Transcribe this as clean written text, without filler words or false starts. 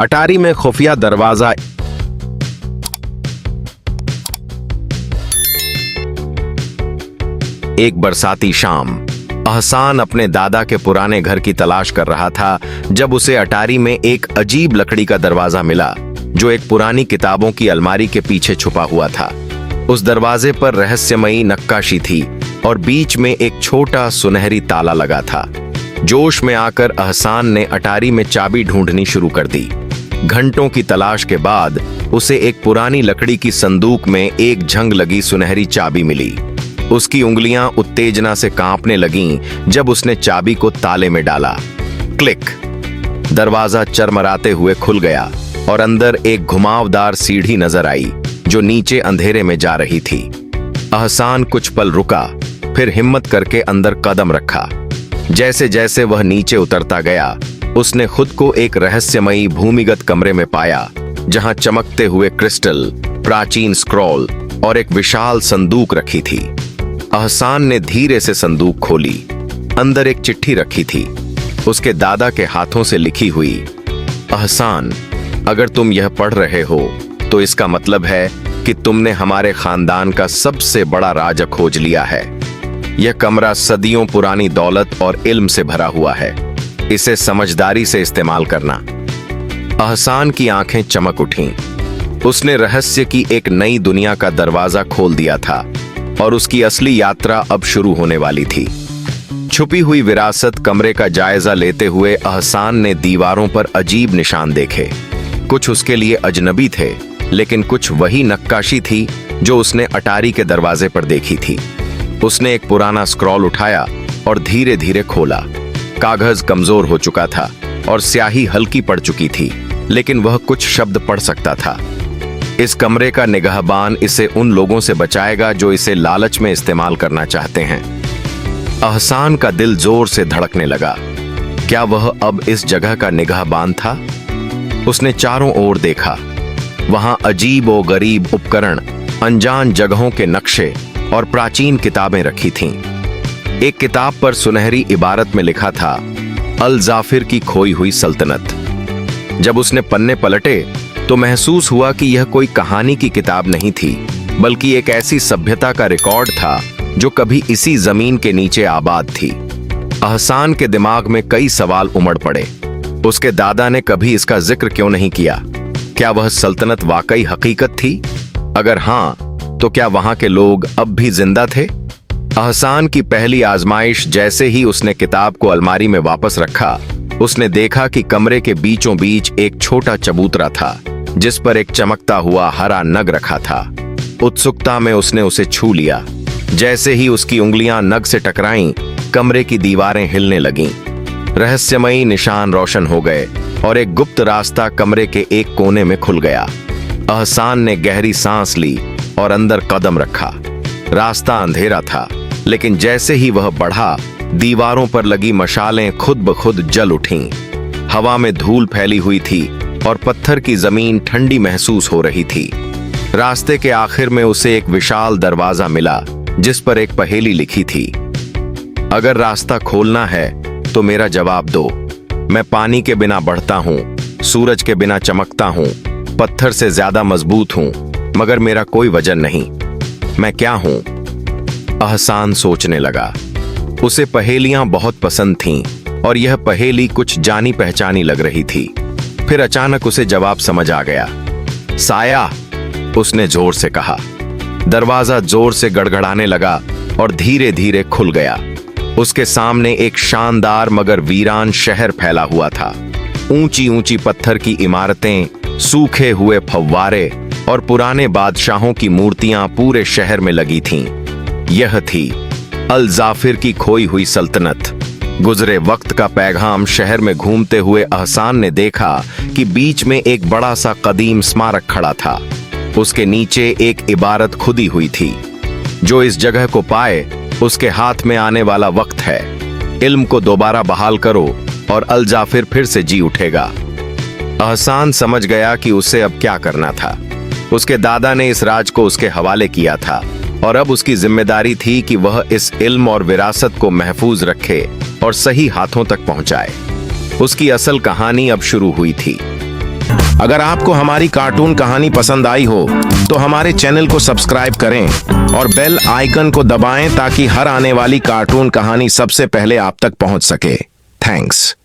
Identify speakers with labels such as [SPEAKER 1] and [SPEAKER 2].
[SPEAKER 1] अटारी में खुफिया दरवाजा। एक बरसाती शाम अहसान अपने दादा के पुराने घर की तलाश कर रहा था जब उसे अटारी में एक अजीब लकड़ी का दरवाजा मिला जो एक पुरानी किताबों की अलमारी के पीछे छुपा हुआ था। उस दरवाजे पर रहस्यमयी नक्काशी थी और बीच में एक छोटा सुनहरी ताला लगा था। जोश में आकर अहसान ने अटारी में चाबी ढूंढनी शुरू कर दी। घंटों की तलाश के बाद उसे एक पुरानी लकड़ी की संदूक में एक झंग लगी सुनहरी चाबी मिली। उसकी उंगलियां उत्तेजना से कांपने लगीं जब उसने चाबी को ताले में डाला। क्लिक! दरवाजा चरमराते हुए खुल गया और अंदर एक घुमावदार सीढ़ी नजर आई जो नीचे अंधेरे में जा रही थी। अहसान कुछ पल रुका, फिर हिम्मत करके अंदर कदम रखा। जैसे जैसे वह नीचे उतरता गया उसने खुद को एक रहस्यमयी भूमिगत कमरे में पाया जहां चमकते हुए क्रिस्टल, प्राचीन स्क्रॉल और एक विशाल संदूक रखी थी। अहसान ने धीरे से संदूक खोली। अंदर एक चिट्ठी रखी थी, उसके दादा के हाथों से लिखी हुई। अहसान, अगर तुम यह पढ़ रहे हो तो इसका मतलब है कि तुमने हमारे खानदान का सबसे बड़ा राज खोज लिया है। यह कमरा सदियों पुरानी दौलत और इल्म से भरा हुआ है। इसे समझदारी से इस्तेमाल करना। अहसान की आंखें चमक उठीं। उसने रहस्य की एक नई दुनिया का दरवाजा खोल दिया था और उसकी असली यात्रा अब शुरू होने वाली थी। छुपी हुई विरासत कमरे का जायजा लेते हुए अहसान ने दीवारों पर अजीब निशान देखे। कुछ उसके लिए अजनबी थे, लेकिन कुछ वही नक्काशी थी जो उसने अटारी के दरवाजे पर देखी थी। उसने एक पुराना स्क्रॉल उठाया और धीरे धीरे खोला। कागज कमजोर हो चुका था और स्याही हल्की पड़ चुकी थी, लेकिन वह कुछ शब्द पढ़ सकता था। इस कमरे का निगाहबान इसे उन लोगों से बचाएगा जो इसे लालच में इस्तेमाल करना चाहते हैं। अहसान का दिल जोर से धड़कने लगा। क्या वह अब इस जगह का निगाहबान था? उसने चारों ओर देखा। वहां अजीब और गरीब उपकरण, अनजान जगहों के नक्शे और प्राचीन किताबें रखी थीं। एक किताब पर सुनहरी इबारत में लिखा था, अल जाफिर की खोई हुई सल्तनत। जब उसने पन्ने पलटे तो महसूस हुआ कि यह कोई कहानी की किताब नहीं थी, बल्कि एक ऐसी सभ्यता का रिकॉर्ड था जो कभी इसी जमीन के नीचे आबाद थी। अहसान के दिमाग में कई सवाल उमड़ पड़े। उसके दादा ने कभी इसका जिक्र क्यों नहीं किया? क्या वह सल्तनत वाकई हकीकत थी? अगर हां, तो क्या वहां के लोग अब भी जिंदा थे? अहसान की पहली आजमाइश जैसे ही उसने किताब को अलमारी में वापस रखा, उसने देखा कि कमरे के बीचों बीच एक छोटा चबूतरा था जिस पर एक चमकता हुआ हरा नग रखा था। उत्सुकता में उसने उसे छू लिया। जैसे ही उसकी उंगलियां नग से टकराईं, कमरे की दीवारें हिलने लगीं। रहस्यमयी निशान रोशन हो गए और एक गुप्त रास्ता कमरे के एक कोने में खुल गया। अहसान ने गहरी सांस ली और अंदर कदम रखा। रास्ता अंधेरा था, लेकिन जैसे ही वह बढ़ा, दीवारों पर लगी मशालें खुद ब खुद जल उठीं। हवा में धूल फैली हुई थी और पत्थर की जमीन ठंडी महसूस हो रही थी। रास्ते के आखिर में उसे एक विशाल दरवाजा मिला जिस पर एक पहेली लिखी थी, अगर रास्ता खोलना है तो मेरा जवाब दो। मैं पानी के बिना बढ़ता हूँ, सूरज के बिना चमकता हूँ, पत्थर से ज्यादा मजबूत हूँ, मगर मेरा कोई वजन नहीं। मैं क्या हूँ? अहसान सोचने लगा। उसे पहेलियां बहुत पसंद थीं और यह पहेली कुछ जानी पहचानी लग रही थी। फिर अचानक उसे जवाब समझ आ गया। साया, उसने जोर से कहा। दरवाजा जोर से गड़गड़ाने लगा और धीरे धीरे खुल गया। उसके सामने एक शानदार मगर वीरान शहर फैला हुआ था। ऊंची ऊंची पत्थर की इमारतें, सूखे हुए फव्वारे और पुराने बादशाहों की मूर्तियां पूरे शहर में लगी थीं। यह थी अल जाफिर की खोई हुई सल्तनत। गुजरे वक्त का पैगाम शहर में घूमते हुए अहसान ने देखा कि बीच में एक बड़ा सा कदीम स्मारक खड़ा था। उसके नीचे एक इबारत खुदी हुई थी, जो इस जगह को पाए उसके हाथ में आने वाला वक्त है। इल्म को दोबारा बहाल करो और अल जाफिर फिर से जी उठेगा। अहसान समझ गया कि उसे अब क्या करना था। उसके दादा ने इस राज को उसके हवाले किया था और अब उसकी जिम्मेदारी थी कि वह इस इल्म और विरासत को महफूज रखे और सही हाथों तक पहुंचाए। उसकी असल कहानी अब शुरू हुई थी। अगर आपको हमारी कार्टून कहानी पसंद आई हो तो हमारे चैनल को सब्सक्राइब करें और बेल आइकन को दबाएं ताकि हर आने वाली कार्टून कहानी सबसे पहले आप तक पहुंच सके। थैंक्स।